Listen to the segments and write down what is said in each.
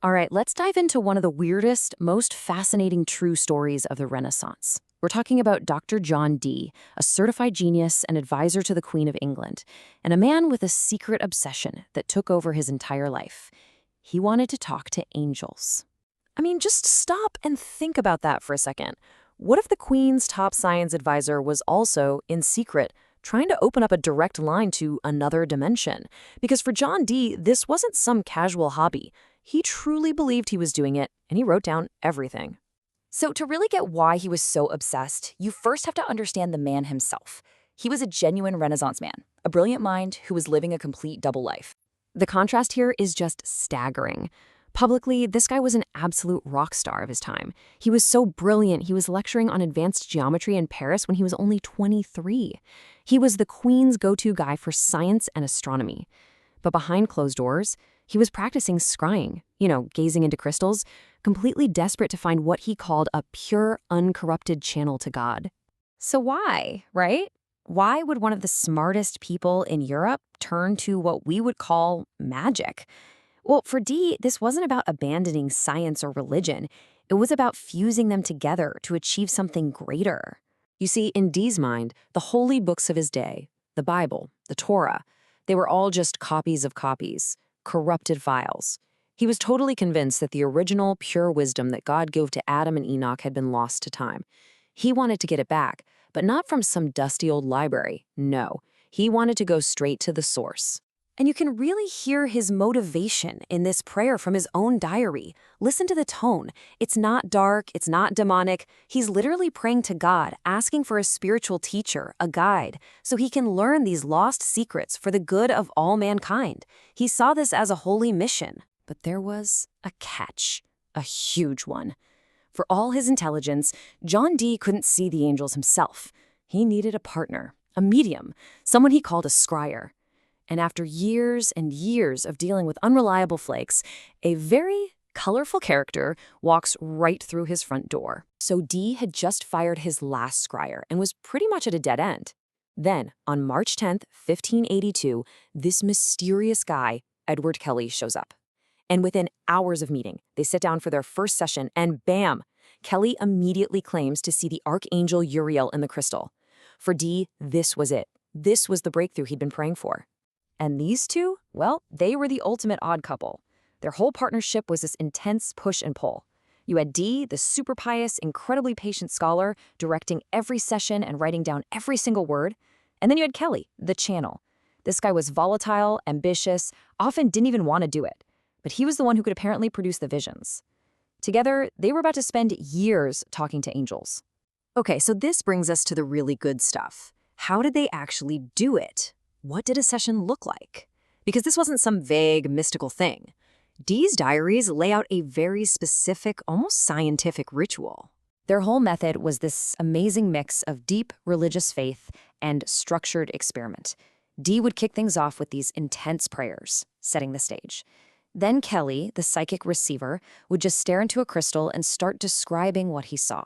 All right, let's dive into one of the weirdest, most fascinating true stories of the Renaissance. We're talking about Dr. John Dee, a certified genius and advisor to the Queen of England, and a man with a secret obsession that took over his entire life. He wanted to talk to angels. I mean, just stop and think about that for a second. What if the Queen's top science advisor was also, in secret, trying to open up a direct line to another dimension? Because for John Dee, this wasn't some casual hobby. He truly believed he was doing it, and he wrote down everything. So to really get why he was so obsessed, you first have to understand the man himself. He was a genuine Renaissance man, a brilliant mind who was living a complete double life. The contrast here is just staggering. Publicly, this guy was an absolute rock star of his time. He was so brilliant, he was lecturing on advanced geometry in Paris when he was only 23. He was the Queen's go-to guy for science and astronomy. But behind closed doors, he was practicing scrying, gazing into crystals, completely desperate to find what he called a pure, uncorrupted channel to God. So why, right? Why would one of the smartest people in Europe turn to what we would call magic? Well, for Dee, this wasn't about abandoning science or religion. It was about fusing them together to achieve something greater. You see, in Dee's mind, the holy books of his day, the Bible, the Torah, they were all just copies of copies, corrupted files. He was totally convinced that the original pure wisdom that God gave to Adam and Enoch had been lost to time. He wanted to get it back, but not from some dusty old library. No, he wanted to go straight to the source. And you can really hear his motivation in this prayer from his own diary. Listen to the tone. It's not dark, it's not demonic. He's literally praying to God, asking for a spiritual teacher, a guide, so he can learn these lost secrets for the good of all mankind. He saw this as a holy mission. But there was a catch, a huge one. For all his intelligence, John Dee couldn't see the angels himself. He needed a partner, a medium, someone he called a scryer. And after years and years of dealing with unreliable flakes, a very colorful character walks right through his front door. So Dee had just fired his last scryer and was pretty much at a dead end. Then, on March 10th, 1582, this mysterious guy, Edward Kelley, shows up. And within hours of meeting, they sit down for their first session, and bam! Kelley immediately claims to see the archangel Uriel in the crystal. For Dee, this was it. This was the breakthrough he'd been praying for. And these two, well, they were the ultimate odd couple. Their whole partnership was this intense push and pull. You had Dee, the super pious, incredibly patient scholar, directing every session and writing down every single word. And then you had Kelley, the channel. This guy was volatile, ambitious, often didn't even want to do it. But he was the one who could apparently produce the visions. Together, they were about to spend years talking to angels. Okay, so this brings us to the really good stuff. How did they actually do it? What did a session look like? Because this wasn't some vague, mystical thing. Dee's diaries lay out a very specific, almost scientific ritual. Their whole method was this amazing mix of deep religious faith and structured experiment. Dee would kick things off with these intense prayers, setting the stage. Then Kelley, the psychic receiver, would just stare into a crystal and start describing what he saw.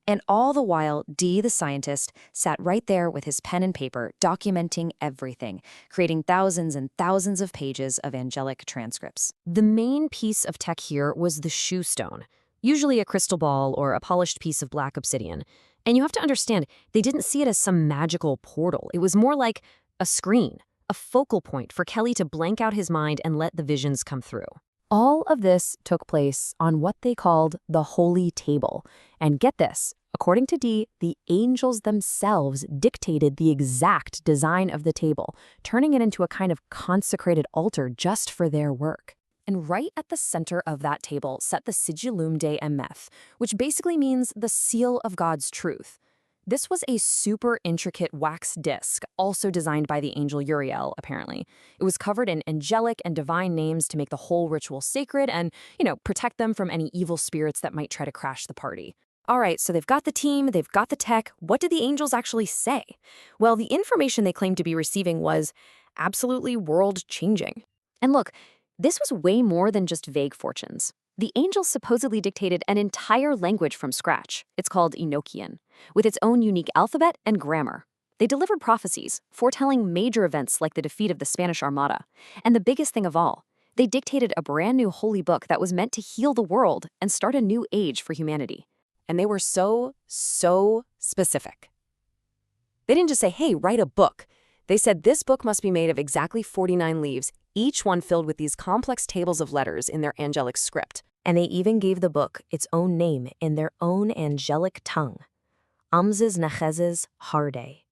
And all the while, Dee, the scientist, sat right there with his pen and paper, documenting everything, creating thousands and thousands of pages of angelic transcripts. The main piece of tech here was the shoe stone, usually a crystal ball or a polished piece of black obsidian. And you have to understand, they didn't see it as some magical portal. It was more like a screen, a focal point for Kelley to blank out his mind and let the visions come through. All of this took place on what they called the Holy Table. And get this, according to Dee, the angels themselves dictated the exact design of the table, turning it into a kind of consecrated altar just for their work. And right at the center of that table sat the Sigillum de Emeth, which basically means the seal of God's truth. This was a super intricate wax disc, also designed by the angel Uriel, apparently. It was covered in angelic and divine names to make the whole ritual sacred and, protect them from any evil spirits that might try to crash the party. All right, so they've got the team, they've got the tech. What did the angels actually say? Well, the information they claimed to be receiving was absolutely world-changing. And look, this was way more than just vague fortunes. The angels supposedly dictated an entire language from scratch. It's called Enochian, with its own unique alphabet and grammar. They delivered prophecies, foretelling major events like the defeat of the Spanish Armada. And the biggest thing of all, They dictated a brand new holy book that was meant to heal the world and start a new age for humanity. And they were so specific. They didn't just say, hey, write a book. They said this book must be made of exactly 49 leaves, each one filled with these complex tables of letters in their angelic script. And they even gave the book its own name in their own angelic tongue. Amzes Nechezes Harde.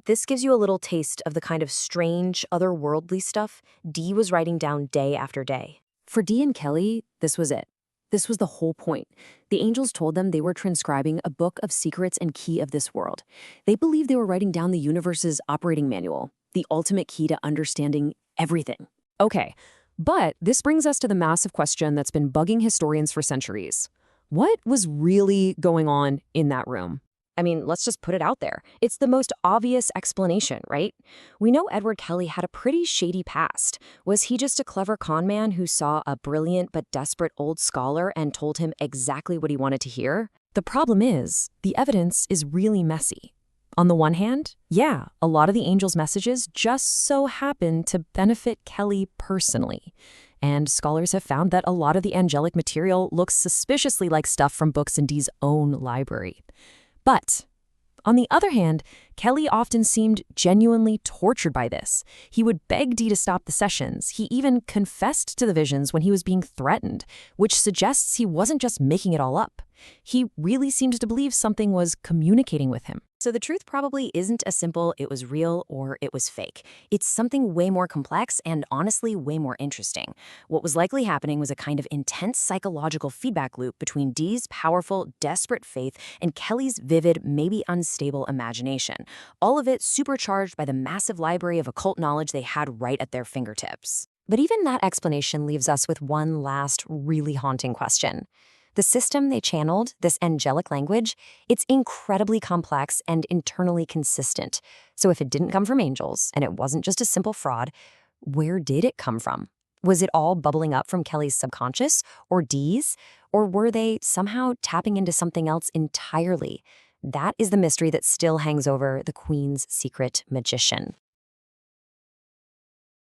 This gives you a little taste of the kind of strange, otherworldly stuff Dee was writing down day after day. For Dee and Kelley, this was it. This was the whole point. The angels told them they were transcribing a book of secrets and key of this world. They believed they were writing down the universe's operating manual, the ultimate key to understanding everything. Okay, but this brings us to the massive question that's been bugging historians for centuries. What was really going on in that room? I mean, let's just put it out there. It's the most obvious explanation, right? We know Edward Kelley had a pretty shady past. Was he just a clever con man who saw a brilliant but desperate old scholar and told him exactly what he wanted to hear? The problem is, the evidence is really messy. On the one hand, yeah, a lot of the angels' messages just so happen to benefit Kelley personally. And scholars have found that a lot of the angelic material looks suspiciously like stuff from books in Dee's own library. But on the other hand, Kelley often seemed genuinely tortured by this. He would beg Dee to stop the sessions. He even confessed to the visions when he was being threatened, which suggests he wasn't just making it all up. He really seemed to believe something was communicating with him. So the truth probably isn't a simple it was real or it was fake. It's something way more complex and honestly way more interesting. What was likely happening was a kind of intense psychological feedback loop between Dee's powerful, desperate faith and Kelley's vivid, maybe unstable imagination. All of it supercharged by the massive library of occult knowledge they had right at their fingertips. But even that explanation leaves us with one last really haunting question. The system they channeled, this angelic language, it's incredibly complex and internally consistent. So if it didn't come from angels, and it wasn't just a simple fraud, where did it come from? Was it all bubbling up from Kelley's subconscious, or Dee's? Or were they somehow tapping into something else entirely? That is the mystery that still hangs over the Queen's secret magician.